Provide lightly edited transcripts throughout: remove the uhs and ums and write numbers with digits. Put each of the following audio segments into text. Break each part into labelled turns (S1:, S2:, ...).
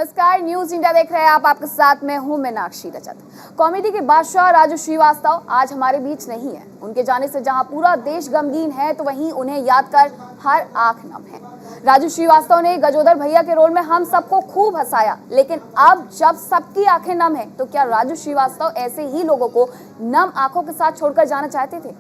S1: नमस्कार, news India देख रहे हैं आप। आपके साथ में हूं मैं मीनाक्षी रजत। कॉमेडी के बादशाह राजू श्रीवास्तव आज हमारे बीच नहीं है। उनके जाने से जहां पूरा देश गमगीन है, तो वहीं उन्हें याद कर हर आंख नम है। राजू श्रीवास्तव ने गजोदर भैया के रोल में हम सबको खूब हंसाया, लेकिन अब जब सबकी आंखें नम है, तो क्या राजू श्रीवास्तव ऐसे ही लोगों को नम आंखों के साथ छोड़कर जाना चाहते थे?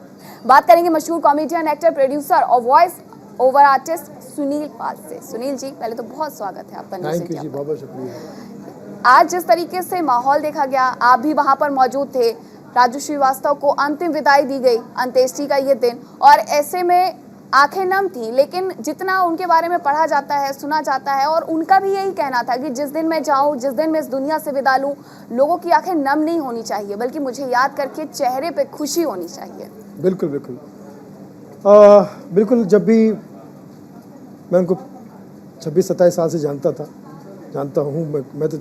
S1: बात करेंगे मशहूर कॉमेडियन, एक्टर, प्रोड्यूसर और वॉइस ओवर आर्टिस्ट सुनील पाल से। सुनील जी, पहले तो बहुत स्वागत है आपका।
S2: थैंक यू जी, बहुत शुक्रिया।
S1: आज जिस तरीके से माहौल देखा गया, आप भी वहां पर मौजूद थे। राजू श्रीवास्तव को अंतिम विदाई दी गई, अंत्येष्टि का ये दिन, और ऐसे में आंखें नम थी। लेकिन जितना उनके बारे में पढ़ा जाता है, सुना जाता है, और उनका भी यही कहना था कि जिस दिन मैं जाऊं, जिस दिन मैं इस दुनिया से विदा लूं, लोगों की आंखें नम नहीं होनी चाहिए, बल्कि मुझे याद करके चेहरे पे खुशी होनी चाहिए।
S2: बिल्कुल बिल्कुल बिल्कुल। जब भी मैं उनको 26-27 साल से जानता हूँ, मैं तो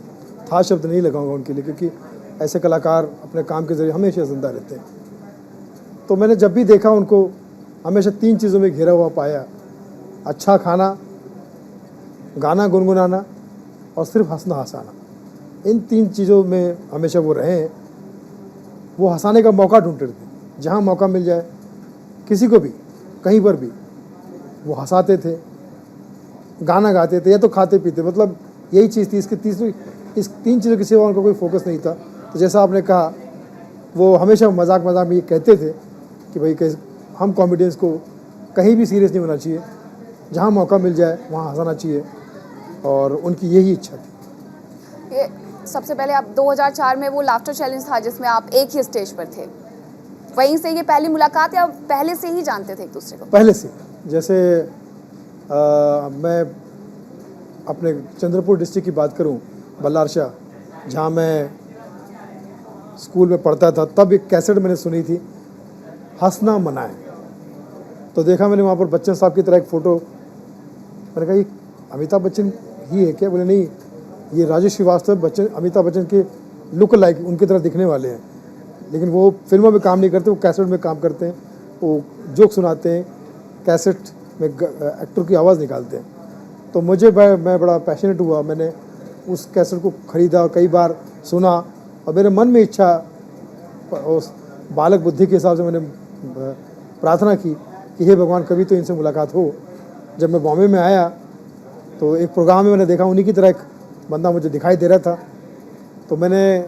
S2: था शब्द नहीं लगाऊंगा उनके लिए, क्योंकि ऐसे कलाकार अपने काम के जरिए हमेशा जिंदा रहते हैं। तो मैंने जब भी देखा उनको, हमेशा 3 चीज़ों में घिरा हुआ पाया: अच्छा खाना, गाना गुनगुनाना और सिर्फ हंसना हंसाना। इन 3 चीज़ों में हमेशा वो रहे हैं। वो हंसाने का मौका ढूंढते थे, जहाँ मौका मिल जाए, किसी को भी, कहीं पर भी वो हंसाते थे, गाना गाते थे, या तो खाते पीते। मतलब यही चीज़ थी। इस 3 चीज़ों के सिवा उनका कोई फोकस नहीं था। तो जैसा आपने कहा, वो हमेशा मजाक में ये कहते थे कि भाई हम कॉमेडियंस को कहीं भी सीरियस नहीं होना चाहिए, जहाँ मौका मिल जाए वहाँ हंसाना चाहिए, और उनकी यही इच्छा थी।
S1: ये सबसे पहले आप 2004 में वो लाफ्टर चैलेंज था, जिसमें आप एक ही स्टेज पर थे। वहीं से ये पहली मुलाकात, या पहले से ही जानते थे एक दूसरे को?
S2: पहले से। जैसे मैं अपने चंद्रपुर डिस्ट्रिक्ट की बात करूं, बल्लारशाह, जहां मैं स्कूल में पढ़ता था, तब एक कैसेट मैंने सुनी थी, हंसना मनाए। तो देखा मैंने वहाँ पर बच्चन साहब की तरह एक फ़ोटो। मैंने कहा, ये अमिताभ बच्चन ही है क्या? बोले नहीं, ये राजू श्रीवास्तव अमिताभ बच्चन के लुक लाइक उनकी तरह दिखने वाले हैं। लेकिन वो फिल्मों में काम नहीं करते, वो कैसेट में काम करते हैं। वो जोक सुनाते हैं, कैसेट में एक्टर की आवाज़ निकालते हैं। तो मैं बड़ा पैशनेट हुआ। मैंने उस कैसेट को ख़रीदा और कई बार सुना, और मेरे मन में इच्छा, उस बालक बुद्धि के हिसाब से मैंने प्रार्थना की कि हे भगवान, कभी तो इनसे मुलाकात हो। जब मैं बॉम्बे में आया, तो एक प्रोग्राम में मैंने देखा, उन्हीं की तरह एक बंदा मुझे दिखाई दे रहा था। तो मैंने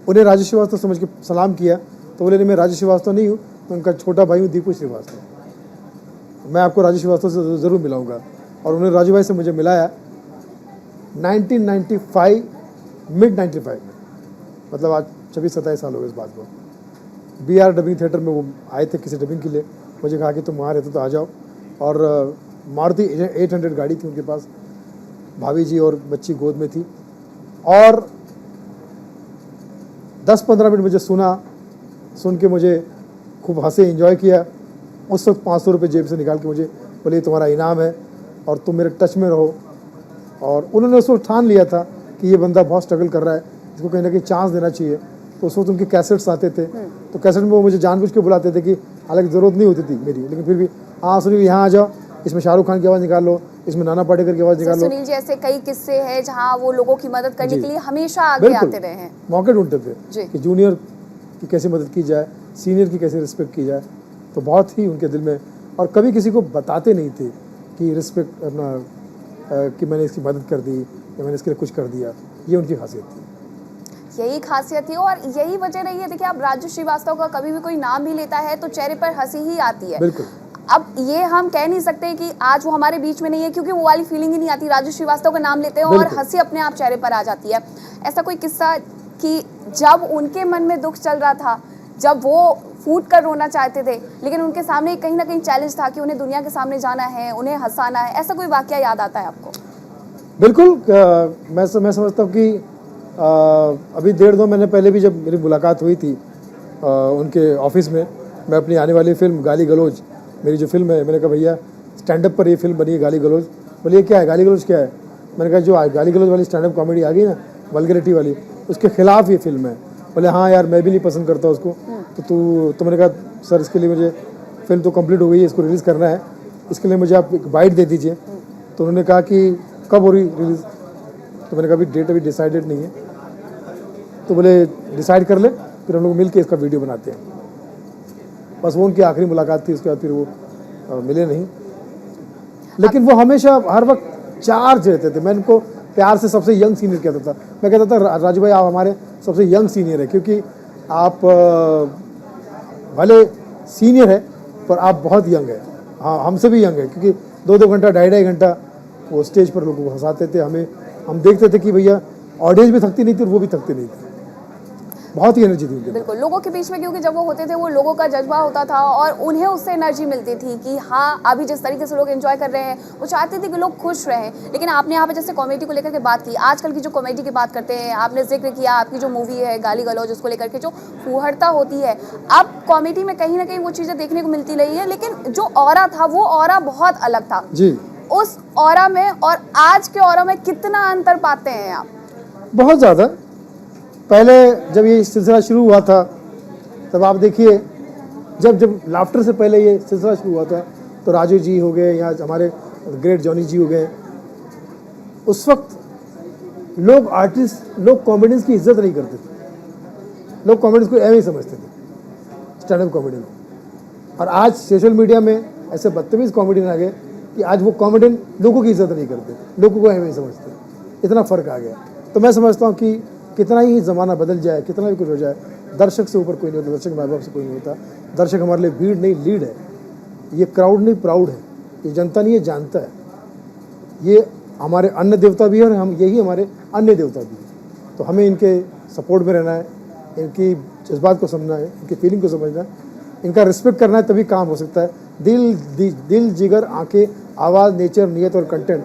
S2: उन्हें राजू श्रीवास्तव समझ के सलाम किया। तो बोले, नहीं, मैं राजू श्रीवास्तव नहीं हूँ, मैं उनका छोटा भाई हूँ, दीपू श्रीवास्तव। मैं आपको राजू श्रीवास्तव से ज़रूर मिलाऊंगा। और उन्हें राजू भाई से मुझे मिलाया 1995, मिड 95 में। मतलब आज 26-27 साल हो गए इस बात को। BR डबिंग थिएटर में वो आए थे किसी डबिंग के लिए। मुझे कहा कि तुम वहाँ रहते तो आ जाओ। और मारुति 800 गाड़ी थी उनके पास, भाभी जी और बच्ची गोद में थी। और 10-15 मिनट मुझे सुन के मुझे खूब हंसे, एंजॉय किया। उस वक्त 500 रुपये जेब से निकाल के मुझे बोले, तुम्हारा इनाम है और तुम मेरे टच में रहो। और उन्होंने उस वक्त ठान लिया था कि ये बंदा बहुत स्ट्रगल कर रहा है, इसको कहीं ना कहीं चांस देना चाहिए। तो उस वक्त उनके कैसेट्स आते थे, तो कैसेट में वो मुझे जानबूझ के बुलाते थे, कि हालांकि ज़रूरत नहीं होती थी मेरी, लेकिन फिर भी, हाँ सुनिए, यहाँ आ जाओ, इसमें शाहरुख खान की आवाज़ निकाल लो, इसमें नाना पाटेकर की आवाज़ निकाल लो।
S1: सुनील जी, ऐसे कई किस्से हैं जहाँ वो लोगों की मदद करने के लिए हमेशा आगे आते रहे हैं।
S2: मौके ढूंढते थे कि जूनियर की कैसे मदद की जाए, सीनियर की कैसे रिस्पेक्ट की जाए। तो बहुत ही उनके दिल में, और कभी किसी को बताते नहीं थे कि रिस्पेक्ट अपना, कि मैंने इसकी मदद कर दी या मैंने इसके लिए कुछ कर दिया। ये उनकी खासियत थी।
S1: यही खासियत थी, और यही वजह रही है। देखिए, आप राजू श्रीवास्तव का कभी भी कोई नाम भी लेता है तो चेहरे पर हंसी ही आती है।
S2: बिल्कुल।
S1: अब ये हम कह नहीं सकते कि आज वो हमारे बीच में नहीं है, क्योंकि वो वाली फीलिंग ही नहीं आती। राजू श्रीवास्तव का नाम लेते हैं और हंसी अपने आप चेहरे पर आ जाती है। ऐसा कोई किस्सा कि जब उनके मन में दुख चल रहा था, जब वो फूट कर रोना चाहते थे, लेकिन उनके सामने कहीं ना कहीं चैलेंज था कि उन्हें दुनिया के सामने जाना है, उन्हें हंसाना है, ऐसा कोई वाकया याद आता है आपको?
S2: बिल्कुल। मैं समझता हूँ कि अभी 1.5-2 महीने पहले भी जब मेरी मुलाकात हुई थी उनके ऑफिस में, मैं अपनी आने वाली फिल्म गाली गलौज, मेरी जो फिल्म है, मैंने कहा भैया स्टैंड अप पर ये फिल्म बनी है गाली गलौज। बोले, ये क्या है, गाली गलौज क्या है? मैंने कहा, जो गाली गलौज वाली स्टैंड अप कॉमेडी आ गई ना, वल्गैरिटी वाली, उसके खिलाफ ये फिल्म है। बोले, हाँ यार, मैं भी नहीं पसंद करता उसको। तो मैंने कहा, सर इसके लिए मुझे, फिल्म तो कंप्लीट हो गई है, इसको रिलीज़ करना है, इसके लिए मुझे आप एक बाइट दे दीजिए। तो उन्होंने कहा कि कब हो रही रिलीज? तो मैंने कहा अभी डेट अभी डिसाइडेड नहीं है। तो बोले डिसाइड कर ले, फिर हम लोग मिल के इसका वीडियो बनाते हैं। बस वो उनकी आखिरी मुलाकात थी, उसके बाद फिर वो मिले नहीं। लेकिन वो हमेशा हर वक्त चार्ज रहते थे। मैं उनको प्यार से सबसे यंग सीनियर कहता था। मैं कहता था राजू भाई आप हमारे सबसे यंग सीनियर है, क्योंकि आप भले सीनियर है पर आप बहुत यंग है। हाँ, हमसे भी यंग है, क्योंकि 2-2 घंटा 2.5 घंटा वो स्टेज पर लोगों को हंसाते थे। हम देखते थे कि भैया ऑडियंस भी थकती नहीं थी और वो भी थकती नहीं थी। बहुत ही एनर्जी थी उनके।
S1: बिल्कुल, लोगों के बीच में, क्योंकि जब वो होते थे वो लोगों का जज्बा होता था और उन्हें उससे एनर्जी मिलती थी कि हाँ अभी जिस तरीके से लोग एंजॉय कर रहे हैं वो चाहते थे कि लोग खुश रहें। लेकिन आपने यहाँ पे जैसे कॉमेडी को लेकर के बात की, आजकल की जो कॉमेडी की बात करते हैं, आपने जिक्र किया आपकी जो मूवी है गाली गलौज, उसको लेकर के जो फूहड़ता होती है, अब कॉमेडी में कहीं ना कहीं वो चीज़ें देखने को मिलती रही है। लेकिन जो ऑरा था वो ऑरा बहुत अलग था
S2: जी।
S1: उस ऑरा में और आज के ऑरा में कितना अंतर पाते हैं आप?
S2: बहुत ज़्यादा। पहले जब ये सिलसिला शुरू हुआ था तब आप देखिए, जब लाफ्टर से पहले ये सिलसिला शुरू हुआ था तो राजू जी हो गए या हमारे ग्रेट जॉनी जी हो गए, उस वक्त लोग आर्टिस्ट, लोग कॉमेडियंस की इज्जत नहीं करते थे। लोग कॉमेडियंस को ऐसे ही समझते थे, स्टैंड अप कॉमेडियन को। और आज सोशल मीडिया में ऐसे बदतमीज़ कॉमेडियन आ गए कि आज वो कॉमेडियन लोगों की इज्जत नहीं करते, लोगों को ऐसे ही समझते। इतना फ़र्क आ गया। तो मैं समझता हूँ कि कितना ही ज़माना बदल जाए, कितना भी कुछ हो जाए, दर्शक से ऊपर कोई नहीं होता, दर्शक माँ बाप से कोई नहीं होता। दर्शक हमारे लिए भीड़ नहीं लीड है, ये क्राउड नहीं प्राउड है, ये जनता नहीं, ये जानता है। ये हमारे अन्य देवता भी है और हम यही हमारे अन्य देवता भी है। तो हमें इनके सपोर्ट में रहना है, इनकी जज्बात को समझना है, इनकी फीलिंग को समझना है, इनका रिस्पेक्ट करना है, तभी काम हो सकता है। दिल जिगर आंखें आवाज़ नेचर नियत और कंटेंट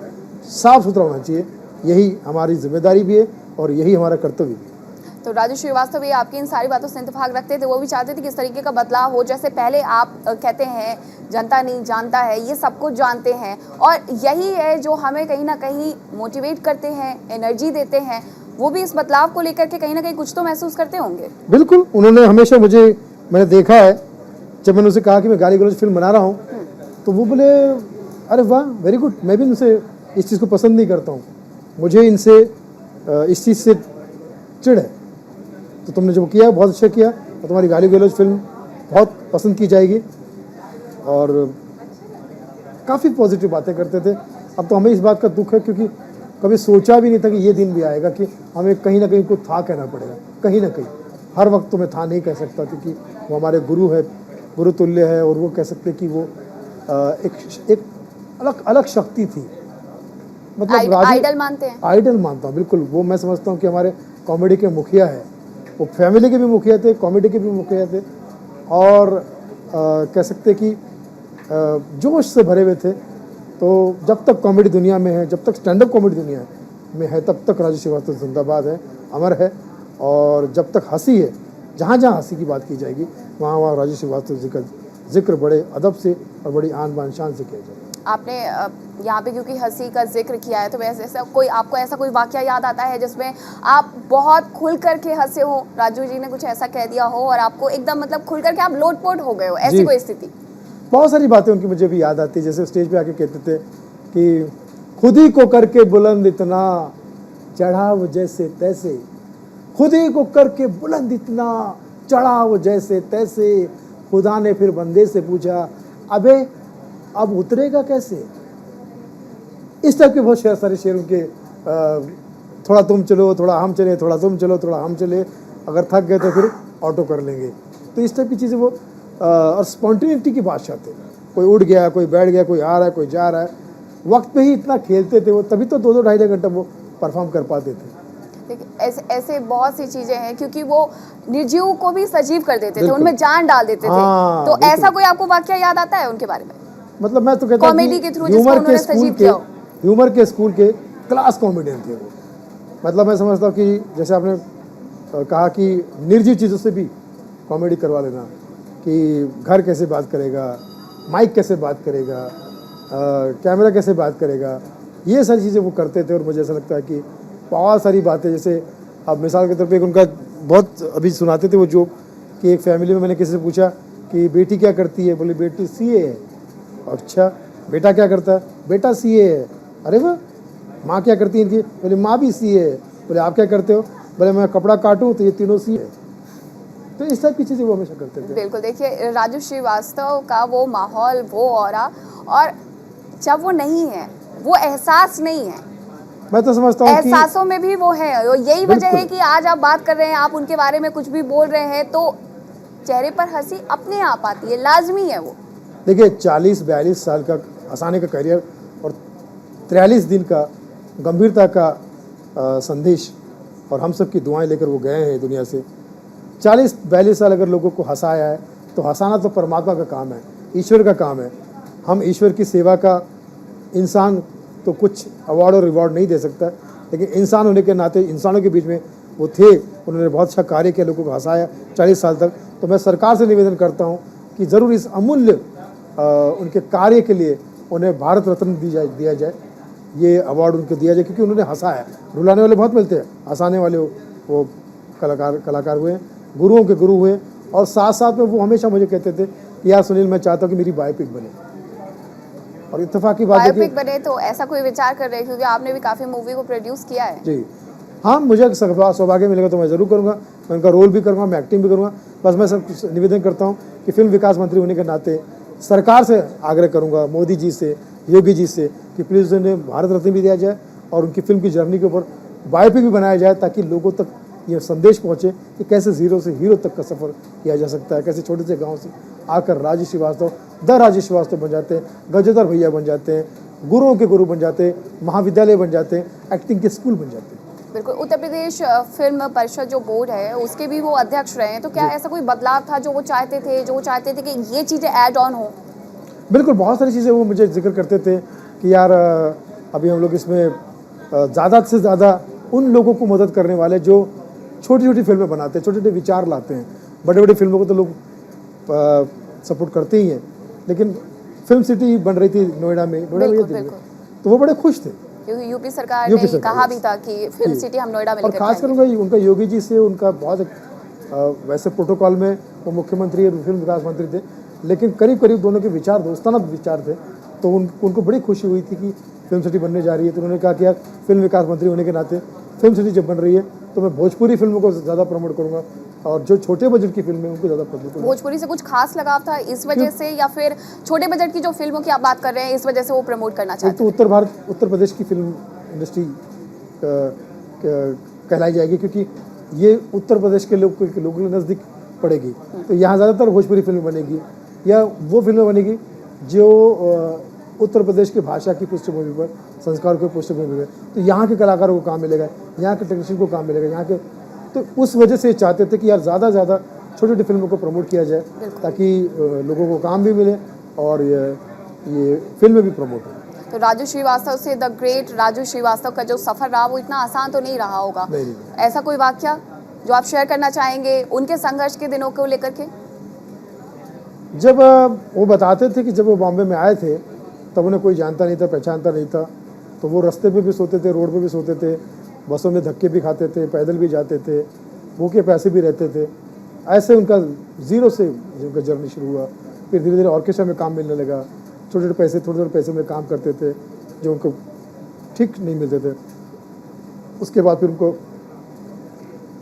S2: साफ सुथरा होना चाहिए। यही हमारी जिम्मेदारी भी है और यही हमारा कर्तव्य भी है।
S1: तो राजू श्रीवास्तव भी आपकी इन सारी बातों से इत्तेफाक रखते थे, वो भी चाहते थे कि इस तरीके का बदलाव हो। जैसे पहले आप कहते हैं जनता नहीं जानता है, ये सब कुछ जानते हैं और यही है जो हमें कहीं ना कहीं मोटिवेट करते हैं, एनर्जी देते हैं। वो भी इस बदलाव को लेकर के कहीं ना कहीं कुछ तो महसूस करते होंगे।
S2: बिल्कुल, उन्होंने हमेशा मैंने देखा है, जब मैंने उनसे कहा कि मैं गाली गलौज फिल्म बना रहा हूँ तो वो बोले अरे वाह वेरी गुड, मैं भी इनसे इस चीज़ को पसंद नहीं करता हूँ, मुझे इनसे इस चीज़ से चिढ़ है। तो तुमने जो किया बहुत अच्छा किया और तुम्हारी गाली गलौज फिल्म बहुत पसंद की जाएगी। और काफ़ी पॉजिटिव बातें करते थे। अब तो हमें इस बात का दुख है क्योंकि कभी सोचा भी नहीं था कि ये दिन भी आएगा कि हमें कहीं ना कहीं को था कहना पड़ेगा। कहीं ना कहीं हर वक्त तो मैं था नहीं कह सकता, क्योंकि वो हमारे गुरु है, गुरु तुल्य है, और वो कह सकते कि वो एक अलग शक्ति थी। मतलब
S1: आइडल मानते हैं? आइडल
S2: मानता हूँ, बिल्कुल। वो मैं समझता हूँ कि हमारे कॉमेडी के मुखिया है। वो फैमिली के भी मुखिया थे, कॉमेडी के भी मुखिया थे, और कह सकते कि जोश से भरे हुए थे। तो जब तक कॉमेडी दुनिया में है, जब तक स्टैंड अप कॉमेडी दुनिया में है, तब तक राजू श्रीवास्तव जिंदाबाद है, अमर है। और जब तक हंसी है, जहाँ जहाँ हंसी की बात की जाएगी वहाँ वहाँ राजू श्रीवास्तव जी का जिक्र बड़े अदब से और बड़ी आन बान शान से किया जाएगा।
S1: आपने यहाँ पे क्योंकि हंसी का जिक्र किया है, तो वैसे आपको ऐसा कोई वाकया याद आता है जिसमें आप बहुत खुल करके हंसे हो, राजू जी ने कुछ ऐसा कह दिया हो और आपको एकदम मतलब खुल करके आप लोटपोट हो गए हो, ऐसी कोई स्थिति?
S2: बहुत सारी बातें उनकी मुझे भी याद आती है। जैसे स्टेज पे आके कहते थे कि खुद ही को करके बुलंद इतना चढ़ा वो जैसे तैसे, खुद ही को करके बुलंद इतना चढ़ा वो जैसे तैसे, खुदा ने फिर बंदे से पूछा अबे अब उतरेगा कैसे। इस टाइप के बहुत सारे शेर उनके। थोड़ा तुम चलो थोड़ा हम चले, थोड़ा तुम चलो थोड़ा हम चले, अगर थक गए तो फिर ऑटो कर लेंगे। तो इस टाइप की चीज़ें वो और स्पॉन्टेनिटी की बादशाह थे। कोई उड़ गया, कोई बैठ गया, कोई आ रहा है, कोई जा रहा है, वक्त पे ही इतना खेलते थे वो, तभी तो 2-2 ढाई घंटा वो परफॉर्म कर पाते थे।
S1: देखिए ऐसे बहुत सी चीजें हैं, क्योंकि वो निर्जीव को भी सजीव कर देते थे, उनमें जान डाल देते थे। तो ऐसा कोई आपको वाकया याद आता है उनके बारे में?
S2: मतलब मैं तो कहता हूं
S1: कॉमेडी के थ्रू ह्यूमर
S2: के स्कूल के क्लास कॉमेडियन थे वो। मतलब मैं समझता हूँ कि जैसे आपने कहा कि निर्जीव चीज़ों से भी कॉमेडी करवा लेना, कि घर कैसे बात करेगा, माइक कैसे बात करेगा, कैमरा कैसे बात करेगा, ये सारी चीज़ें वो करते थे। और मुझे ऐसा लगता है कि बहुत सारी बातें, जैसे अब मिसाल के तौर पे एक उनका बहुत अभी सुनाते थे वो जोक कि एक फैमिली में मैंने किसी से पूछा कि बेटी क्या करती है, बोली बेटी सीए है। अच्छा बेटा क्या करता है, बेटा सीए है। अरे वाह, माँ क्या करती है इनकी? बोले माँ भी सी है। बोले आप क्या करते हो? बोले मैं कपड़ा काटूँ तो ये तीनों सी है। तो इस टाइप की चीज़ें वो हमेशा करते थे।
S1: बिल्कुल, देखिए राजू श्रीवास्तव का वो माहौल, वो ऑरा, और जब वो नहीं है, वो एहसास नहीं है,
S2: मैं तो समझता हूँ कि
S1: एहसासों में भी वो है। और यही वजह है
S2: बिल्कुल।
S1: कि आज आप बात कर रहे हैं, आप उनके बारे में कुछ भी बोल रहे हैं तो चेहरे पर हंसी अपने आप आती है, लाजमी है वो।
S2: देखिए 40-42 साल का हंसाने का करियर और 43 दिन का गंभीरता का संदेश और हम सब की दुआएं लेकर वो गए हैं दुनिया से। 40-42 साल अगर लोगों को हंसाया है तो हंसाना तो परमात्मा का काम है, ईश्वर का काम है। हम ईश्वर की सेवा का, इंसान तो कुछ अवार्ड और रिवॉर्ड नहीं दे सकता, लेकिन इंसान होने के नाते इंसानों के बीच में वो थे, उन्होंने बहुत अच्छा कार्य किया, लोगों को हंसाया 40 साल तक। तो मैं सरकार से निवेदन करता हूँ कि ज़रूर इस अमूल्य उनके कार्य के लिए उन्हें भारत रत्न दिया जाए, ये अवार्ड उनको दिया जाए, क्योंकि उन्होंने हंसाया। रुलाने वाले बहुत मिलते हैं, हंसाने वाले वो कलाकार हुए, गुरुओं के गुरु हुए। और साथ साथ में वो हमेशा मुझे कहते थे कि यार सुनील, मैं चाहता हूँ कि मेरी बायोपिक बने। और इत्तेफाक की बात है कि
S1: बायोपिक बने, तो ऐसा कोई विचार कर रहे हैं? क्योंकि आपने भी काफ़ी मूवी को प्रोड्यूस किया है।
S2: जी हाँ, मुझे सौभाग्य मिलेगा तो मैं ज़रूर करूँगा, मैं उनका रोल भी करूँगा, मैं एक्टिंग भी करूँगा। बस मैं सब निवेदन करता हूँ कि फिल्म विकास मंत्री होने के नाते सरकार से आग्रह करूँगा, मोदी जी से, योगी जी से, कि प्लीज़ उन्हें भारत रत्न भी दिया जाए और उनकी फिल्म की जर्नी के ऊपर बायोपिक भी बनाया जाए, ताकि लोगों तक ये संदेश पहुँचे कि कैसे ज़ीरो से हीरो तक का सफ़र किया जा सकता है, कैसे छोटे से गाँव से आकर राजू श्रीवास्तव द राजू श्रीवास्तव बन जाते हैं, गजेंद्र भैया बन जाते हैं, गुरुओं के गुरु बन जाते हैं, महाविद्यालय बन जाते हैं, एक्टिंग के स्कूल बन जाते हैं।
S1: बिल्कुल। उत्तर प्रदेश फिल्म परिषद जो बोर्ड है, उसके भी वो अध्यक्ष रहे हैं, तो क्या ऐसा कोई बदलाव था जो वो चाहते थे कि ये चीज़ें ऐड ऑन हो?
S2: बिल्कुल, बहुत सारी चीज़ें वो मुझे जिक्र करते थे कि यार अभी हम लोग इसमें ज़्यादा से ज़्यादा उन लोगों को मदद करने वाले जो छोटी छोटी फिल्में बनाते हैं, छोटे छोटे विचार लाते हैं। बड़े बड़े फिल्मों को तो लोग सपोर्ट करते ही हैं, लेकिन फिल्म सिटी बन रही थी नोएडा में, तो वो बड़े खुश थे,
S1: क्योंकि यूपी सरकार ने कहा भी था कि फिल्म सिटी हम नोएडा में
S2: और खासकर उनका योगी जी से उनका बहुत वैसे प्रोटोकॉल में वो मुख्यमंत्री और फिल्म विकास मंत्री थे, लेकिन करीब करीब दोनों के विचार दोस्ताना विचार थे। तो उनको बड़ी खुशी हुई थी कि फिल्म सिटी बनने जा रही है। तो उन्होंने कहा कि यार फिल्म विकास मंत्री होने के नाते फिल्म सिटी जब बन रही है तो मैं भोजपुरी फिल्मों को ज़्यादा प्रमोट करूँगा, और जो छोटे बजट की फिल्में उनको ज़्यादा प्रमोट करूँगा।
S1: भोजपुरी से कुछ खास लगाव था इस वजह से, या फिर छोटे बजट की जो फिल्मों की आप बात कर रहे हैं इस वजह से वो प्रमोट करना चाहते हैं?
S2: तो उत्तर प्रदेश की फिल्म इंडस्ट्री कहलाई जाएगी, क्योंकि ये उत्तर प्रदेश के लोगों के नज़दीक पड़ेगी। तो यहाँ ज़्यादातर भोजपुरी फिल्म बनेगी, या वो फिल्में बनेगी जो उत्तर प्रदेश की भाषा की पृष्ठभूमि पर, संस्कार की पृष्ठभूमि पर। तो यहाँ के कलाकारों को काम मिलेगा, यहाँ के टेक्नीशियन को काम मिलेगा, यहाँ के, तो उस वजह से चाहते थे कि यार ज़्यादा छोटी छोटी फिल्मों को प्रमोट किया जाए, ताकि लोगों को काम भी मिले और ये फिल्में भी प्रमोट हो।
S1: तो राजू श्रीवास्तव से, द ग्रेट राजू श्रीवास्तव का जो सफ़र रहा वो इतना आसान तो नहीं रहा होगा।
S2: नहीं।
S1: ऐसा कोई वाकया जो आप शेयर करना चाहेंगे उनके संघर्ष के दिनों को लेकर के?
S2: जब वो बताते थे कि जब वो बॉम्बे में आए थे तब उन्हें कोई जानता नहीं था, पहचानता नहीं था, तो वो रास्ते पे भी सोते थे, रोड पे भी सोते थे, बसों में धक्के भी खाते थे, पैदल भी जाते थे, भूखे पैसे भी रहते थे। ऐसे उनका ज़ीरो से उनका जर्नी शुरू हुआ। फिर धीरे धीरे ऑर्केस्ट्रा में काम मिलने लगा, छोटे छोटे पैसे में काम करते थे जो उनको ठीक नहीं मिलते थे। उसके बाद फिर उनको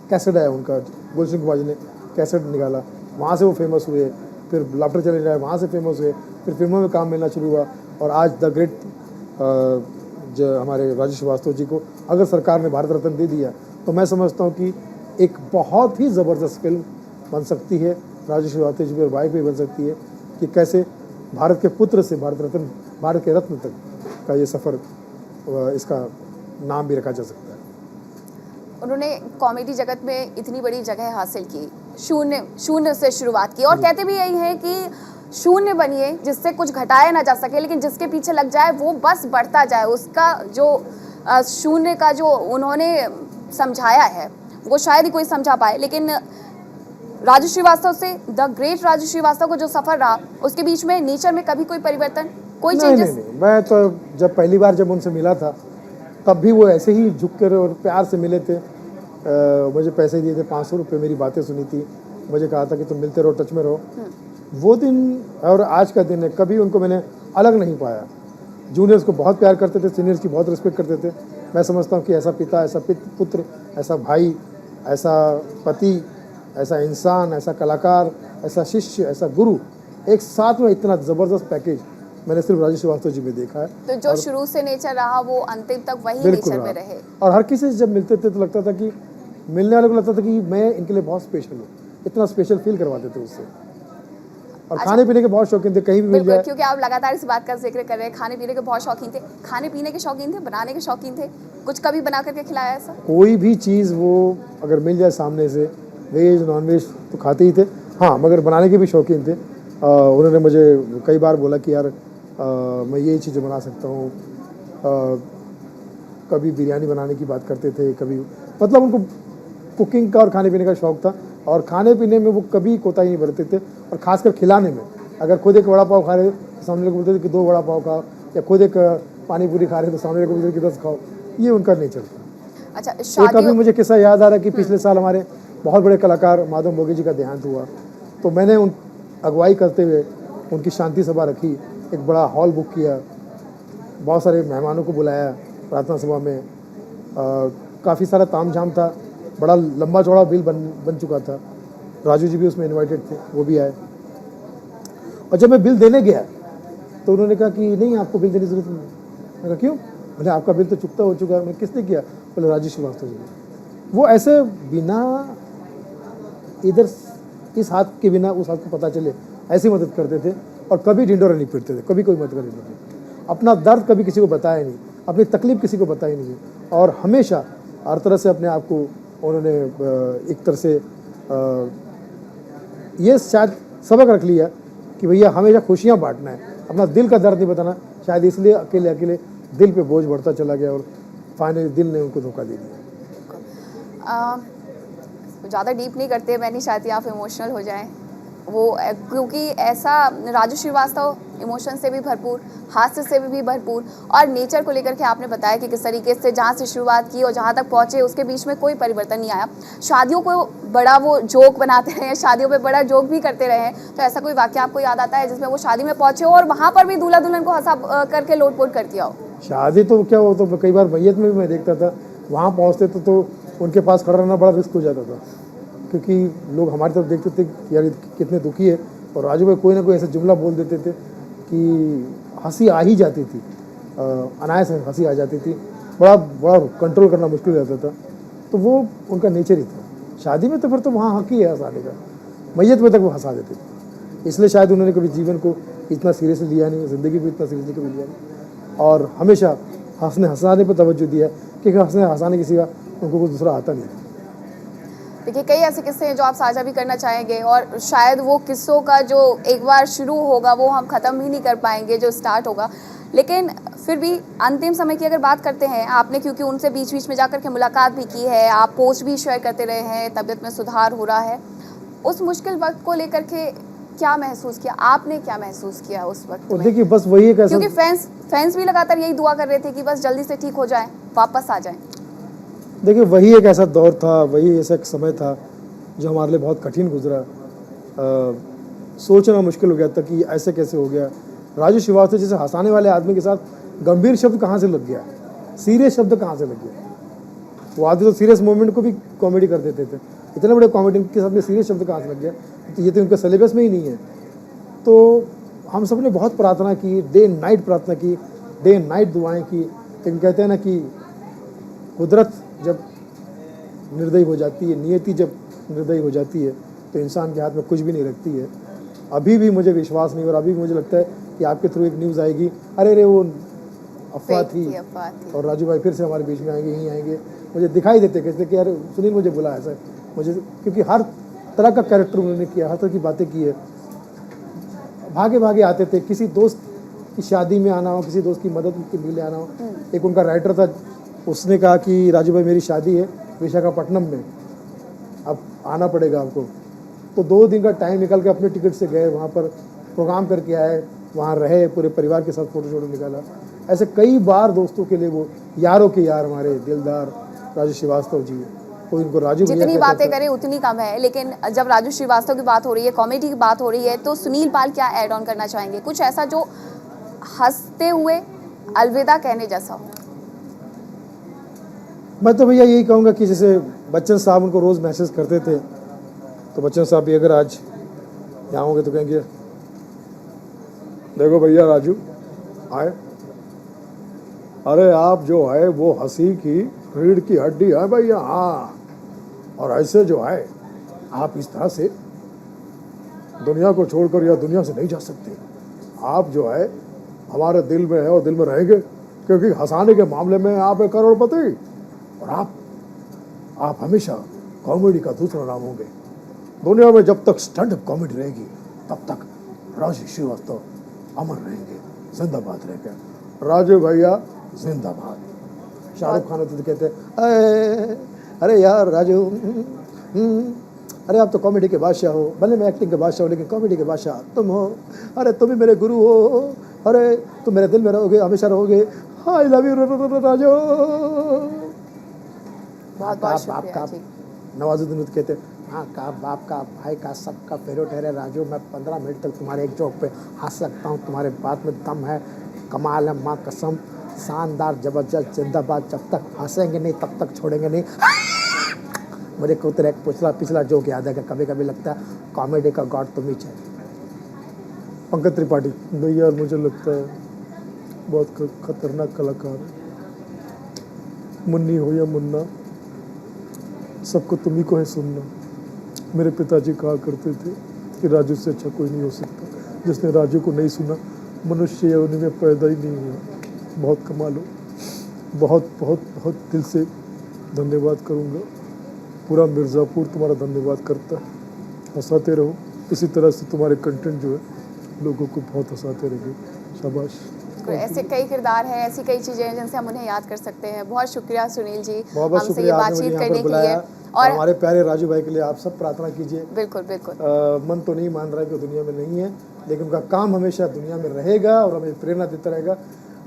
S2: कैसेट आया उनका, गुलशन कुमार जी ने कैसेट निकाला, वहाँ से वो फेमस हुए। फिर लाफ्टर चले जाए, वहाँ से फेमस हुए। फिर फिल्मों में काम मिलना शुरू हुआ, और आज द ग्रेट जो हमारे राजू श्रीवास्तव जी को अगर सरकार ने भारत रत्न दे दिया तो मैं समझता हूँ कि एक बहुत ही ज़बरदस्त फिल्म बन सकती है राजू श्रीवास्तव जी की, और बायोपिक बन सकती है कि कैसे भारत के पुत्र से भारत के रत्न तक का ये सफ़र, इसका नाम भी रखा जा सकता है।
S1: उन्होंने कॉमेडी जगत में इतनी बड़ी जगह हासिल की, शून्य से शुरुआत की, और कहते भी यही है कि शून्य बनिए जिससे कुछ घटाया ना जा सके, लेकिन जिसके पीछे लग जाए वो बस बढ़ता जाए। उसका जो शून्य का जो उन्होंने समझाया है वो शायद ही कोई समझा पाए, लेकिन राजू श्रीवास्तव से, द ग्रेट राजू श्रीवास्तव को जो सफ़र रहा उसके बीच में नेचर में कभी कोई परिवर्तन, कोई चेंजेस?
S2: नहीं, मैं तो जब पहली बार जब उनसे मिला था तब भी वो ऐसे ही झुक कर और प्यार से मिले थे। मुझे पैसे दिए थे 500 रुपये, मेरी बातें सुनी थी, मुझे कहा था कि तुम मिलते रहो, टच में रहो। वो दिन और आज का दिन है, कभी उनको मैंने अलग नहीं पाया। जूनियर्स को बहुत प्यार करते थे, सीनियर्स की बहुत रिस्पेक्ट करते थे, मैं समझता हूँ कि ऐसा पिता, ऐसा पुत्र, ऐसा भाई, ऐसा पति, ऐसा इंसान, ऐसा कलाकार, ऐसा शिष्य, ऐसा गुरु, एक साथ में इतना ज़बरदस्त पैकेज मैंने सिर्फ राजू श्रीवास्तव जी में देखा है।
S1: तो जो शुरू से नेचर रहा वो अंतिम तक वही
S2: बिल्कुल
S1: नेचर में
S2: रहा।
S1: रहे।
S2: और हर किसी से जब मिलते थे तो लगता था कि मिलने वाले को लगता था कि मैं इनके लिए बहुत स्पेशल हूँ, इतना स्पेशल फील करवाते थे उससे। और खाने पीने के बहुत शौकीन थे, कहीं भी मिल
S1: बिल्कुल,
S2: जाए।
S1: क्योंकि आप लगातार इस बात का जिक्र कर रहे हैं, खाने पीने के बहुत शौकीन थे। खाने पीने के शौकीन थे, बनाने के शौकीन थे, कुछ कभी बना करके खिलाया ऐसा?
S2: कोई भी चीज़ वो अगर मिल जाए सामने से, वेज नॉन वेज तो खाते ही थे। हाँ, मगर बनाने के भी शौकीन थे। उन्होंने मुझे कई बार बोला कि यार मैं ये चीज़ें बना सकता हूँ। कभी बिरयानी बनाने की बात करते थे, कभी मतलब उनको कुकिंग का और खाने पीने का शौक़ था। और खाने पीने में वो कभी कोताही नहीं बरतते थे। और ख़ासकर खिलाने में, अगर खुद एक वड़ा पाव खा रहे तो सामने को बोलते थे कि 2 वड़ा पाव खाओ, या खुद एक पानी पूरी खा रहे तो सामने को बोलते थे कि 10 खाओ। ये उनका नेचर था।
S1: अच्छा,
S2: एक अभी मुझे किस्सा याद आ रहा है कि पिछले साल हमारे बहुत बड़े कलाकार माधव मोगे जी का देहांत हुआ, तो मैंने उन अगुवाई करते हुए उनकी शांति सभा रखी, एक बड़ा हॉल बुक किया, बहुत सारे मेहमानों को बुलाया प्रार्थना सभा में। काफ़ी सारा तामझाम था, बड़ा लंबा चौड़ा बिल बन चुका था। राजू जी भी उसमें इनवाइटेड थे, वो भी आए। और जब मैं बिल देने गया तो उन्होंने कहा कि नहीं, आपको बिल देने की जरूरत नहीं। मैंने कहा क्यों? बोले आपका बिल तो चुकता हो चुका है। मैंने किसने किया? बोले राजू श्रीवास्तव जी ने। वो ऐसे बिना इधर इस हाथ के बिना उस हाथ को पता चले ऐसी मदद करते थे। और कभी ढिंडोरा नहीं पीटते थे, कभी कोई मदद नहीं करते। अपना दर्द कभी किसी को बताया नहीं, अपनी तकलीफ किसी को बताई नहीं। और हमेशा हर तरह से अपने आप को उन्होंने एक तरह से ये शायद सबक रख लिया कि भैया हमेशा खुशियाँ बांटना है, अपना दिल का दर्द नहीं बताना। शायद इसलिए अकेले अकेले दिल पे बोझ बढ़ता चला गया और फाइनली दिल ने उनको धोखा दे दिया।
S1: ज़्यादा डीप नहीं करते, मैं नहीं चाहती आप इमोशनल हो जाएं। वो क्योंकि ऐसा राजू श्रीवास्तव इमोशन से भी भरपूर, हास्य से भी भरपूर, और नेचर को लेकर के आपने बताया कि किस तरीके से जहाँ से शुरुआत की और जहाँ तक पहुँचे उसके बीच में कोई परिवर्तन नहीं आया। शादियों को बड़ा वो जोक बनाते रहे हैं, शादियों पे बड़ा जोक भी करते रहे हैं। तो ऐसा कोई वाक़या आपको याद आता है जिसमें वो शादी में पहुँचे और वहाँ पर भी दूल्हा दुल्हन को हंसा करके लोटपोट कर दिया हो?
S2: शादी तो क्या हो, तो कई बार मैयत में भी मैं देखता था, वहाँ पहुँचते तो उनके पास खड़ा रहना बड़ा रिस्क हो जाता था, क्योंकि लोग हमारी तरफ देखते थे कि यार कितने दुखी है। और राजू भाई कोई ना कोई ऐसा जुमला बोल देते थे कि हंसी आ ही जाती थी, अनायास हंसी आ जाती थी। बड़ा कंट्रोल करना मुश्किल हो जाता था। तो वो उनका नेचर ही था। शादी में तो फिर तो वहाँ हक ही है हंसाने का, मैयत में तक वो हंसा देते थे। इसलिए शायद उन्होंने कभी जीवन को इतना सीरियसली लिया नहीं, ज़िंदगी को इतना सीरियसली कभी लिया नहीं, और हमेशा हंसाने पर तवज्जो दिया, क्योंकि हंसाने के सिवा उनको कुछ दूसरा आता नहीं।
S1: देखिए, कई ऐसे किस्से हैं जो आप साझा भी करना चाहेंगे, और शायद वो किस्सों का जो एक बार शुरू होगा वो हम ख़त्म भी नहीं कर पाएंगे जो स्टार्ट होगा। लेकिन फिर भी अंतिम समय की अगर बात करते हैं, आपने क्योंकि उनसे बीच बीच में जाकर के मुलाकात भी की है, आप पोस्ट भी शेयर करते रहे हैं, तबीयत में सुधार हो रहा है, उस मुश्किल वक्त को लेकर के क्या महसूस किया आपने? क्या महसूस किया उस वक्त में?
S2: देखिए, बस वही एक ऐसा,
S1: क्योंकि फैंस भी लगातार यही दुआ कर रहे थे कि बस जल्दी से ठीक हो जाएं, वापस आ जाएं।
S2: देखिए, वही एक ऐसा दौर था, वही ऐसा एक समय था जो हमारे लिए बहुत कठिन गुजरा। सोचना मुश्किल हो गया था कि ऐसे कैसे हो गया। राजू श्रीवास्तव जैसे हंसाने वाले आदमी के साथ गंभीर शब्द कहाँ से लग गया, सीरियस शब्द कहाँ से लग गया। वो आदमी तो सीरियस मोमेंट को भी कॉमेडी कर देते थे, इतने बड़े कॉमेडी के साथ में सीरियस शब्द कहाँ से लग गया। तो ये तो उनके सिलेबस में ही नहीं है। तो हम सब ने बहुत प्रार्थना की, डे नाइट प्रार्थना की, डे नाइट दुआएं की। लेकिन कहते हैं ना कि कुदरत जब निर्दयी हो जाती है, नियति जब निर्दयी हो जाती है, तो इंसान के हाथ में कुछ भी नहीं रखती है। अभी भी मुझे विश्वास नहीं, और अभी भी मुझे लगता है कि आपके थ्रू एक न्यूज़ आएगी, अरे वो अफवाह थी और राजू भाई फिर से हमारे बीच में आएंगे, यहीं आएंगे। मुझे दिखाई देते कहते कि यार सुनील मुझे बुलाया सर, मुझे, क्योंकि हर तरह का कैरेक्टर उन्होंने किया, हर तरह की बातें की है। भागे भागे आते थे, किसी दोस्त की शादी में आना हो, किसी दोस्त की मदद के लिए आना हो। एक उनका राइटर था, उसने कहा कि राजू भाई मेरी शादी है विशाखापट्टनम में, अब आना पड़ेगा आपको। तो 2 दिन का टाइम निकल के अपने टिकट से गए, वहाँ पर प्रोग्राम करके आए, वहाँ रहे, पूरे परिवार के साथ फ़ोटो निकाला। ऐसे कई बार दोस्तों के लिए वो यारों के यार हमारे दिलदार राजू श्रीवास्तव जी, कोई इनको राजू
S1: जितनी बातें करें उतनी कम है। लेकिन जब राजू श्रीवास्तव की बात हो रही है, कॉमेडी की बात हो रही है, तो सुनील पाल क्या ऐड ऑन करना चाहेंगे? कुछ ऐसा जो हंसते हुए अलविदा कहने जैसा हो।
S2: मैं तो भैया यही कहूँगा कि जैसे बच्चन साहब उनको रोज़ मैसेज करते थे, तो बच्चन साहब भी अगर आज यहाँ होंगे तो कहेंगे देखो भैया राजू आए, अरे आप जो है वो हंसी की रीढ़ की हड्डी है भैया, हाँ, और ऐसे जो है आप इस तरह से दुनिया को छोड़कर या दुनिया से नहीं जा सकते, आप जो है हमारे दिल में है और दिल में रहेंगे, क्योंकि हंसाने के मामले में आप एक करोड़पति, और आप हमेशा कॉमेडी का दूसरा नाम होंगे। दुनिया में जब तक स्टैंड अप कॉमेडी रहेगी तब तक राजू श्रीवास्तव अमर रहेंगे, जिंदाबाद रहेंगे। राजू भैया जिंदाबाद। शाहरुख खान तो कहते अरे यार राजू, अरे आप तो कॉमेडी के बादशाह हो, भले मैं एक्टिंग के बादशाह हूँ लेकिन कॉमेडी के बादशाह तुम हो, अरे तुम ही मेरे गुरु हो, अरे तुम मेरे दिल में रहोगे, हमेशा रहोगे, आई लव यू राजू।
S1: बहुत बहुत शुक्रिया जी।
S2: नवाजुद्दीन कहते हाँ का बाप का भाई का सबका फेवरेट है राजू, मैं 15 मिनट तक तुम्हारे एक जोक पे हंस सकता हूँ, तुम्हारे बात में दम है, कमाल है, माँ कसम, शानदार, जबरदस्त, जिंदाबाद, जब तक हंसेंगे नहीं तब तक छोड़ेंगे नहीं। मुझे को तेरा एक पिछला जोक याद है कि कभी कभी लगता है कॉमेडी का गॉड तुम ही चाहिए। पंकज त्रिपाठी भैया मुझे लगता है बहुत खतरनाक कलाकार है, मुन्नी हो या मुन्ना सबको तुम ही को है सुनना। मेरे पिताजी कहा करते थे कि राजू से अच्छा कोई नहीं हो सकता, जिसने राजू को नहीं सुना मनुष्य या उन्हीं में पैदा ही नहीं हुआ। बहुत कमाल हो, बहुत बहुत बहुत दिल से धन्यवाद करूँगा, पूरा मिर्ज़ापुर तुम्हारा धन्यवाद करता है। हंसाते रहो, इसी तरह से तुम्हारे कंटेंट जो है लोगों को बहुत हंसाते रहिए, शाबाश।
S1: ऐसे कई किरदार हैं, ऐसी कई चीज़ें हैं जिनसे हम उन्हें याद कर सकते हैं। बहुत शुक्रिया सुनील जी
S2: बहुत
S1: हमसे ये बातचीत करने के लिए,
S2: और हमारे प्यारे राजू भाई के लिए आप सब प्रार्थना कीजिए।
S1: बिल्कुल बिल्कुल।
S2: मन तो नहीं मान रहा है कि दुनिया में नहीं है, लेकिन उनका काम हमेशा दुनिया में रहेगा और हमें प्रेरणा देता रहेगा।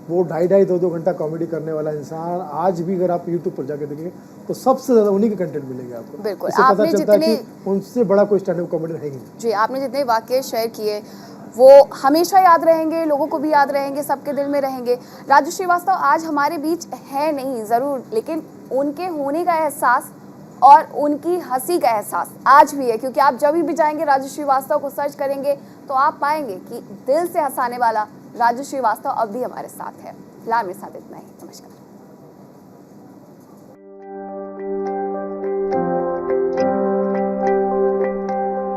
S2: वो 2.5-2 घंटा कॉमेडी करने वाला इंसान आज भी अगर आप यूट्यूब पर जाके देखेंगे तो सबसे ज़्यादा उन्हीं के कंटेंट मिलेंगे आपको।
S1: बिल्कुल,
S2: इससे पता
S1: आपने
S2: चलता है
S1: जितने
S2: कि उनसे बड़ा कोई स्टैंड अप कॉमेडी रहेगी
S1: जी, आपने जितने वाक्य शेयर किए वो हमेशा याद रहेंगे, लोगों को भी याद रहेंगे, सबके दिल में रहेंगे। राजू श्रीवास्तव आज हमारे बीच है नहीं ज़रूर, लेकिन उनके होने का एहसास और उनकी हंसी का एहसास आज भी है, क्योंकि आप जब भी जाएंगे राजू श्रीवास्तव को सर्च करेंगे तो आप पाएंगे कि दिल से हंसाने वाला राजू श्रीवास्तव अब भी हमारे साथ है। फिलहाल मेरे साथ इतना ही, नमस्कार।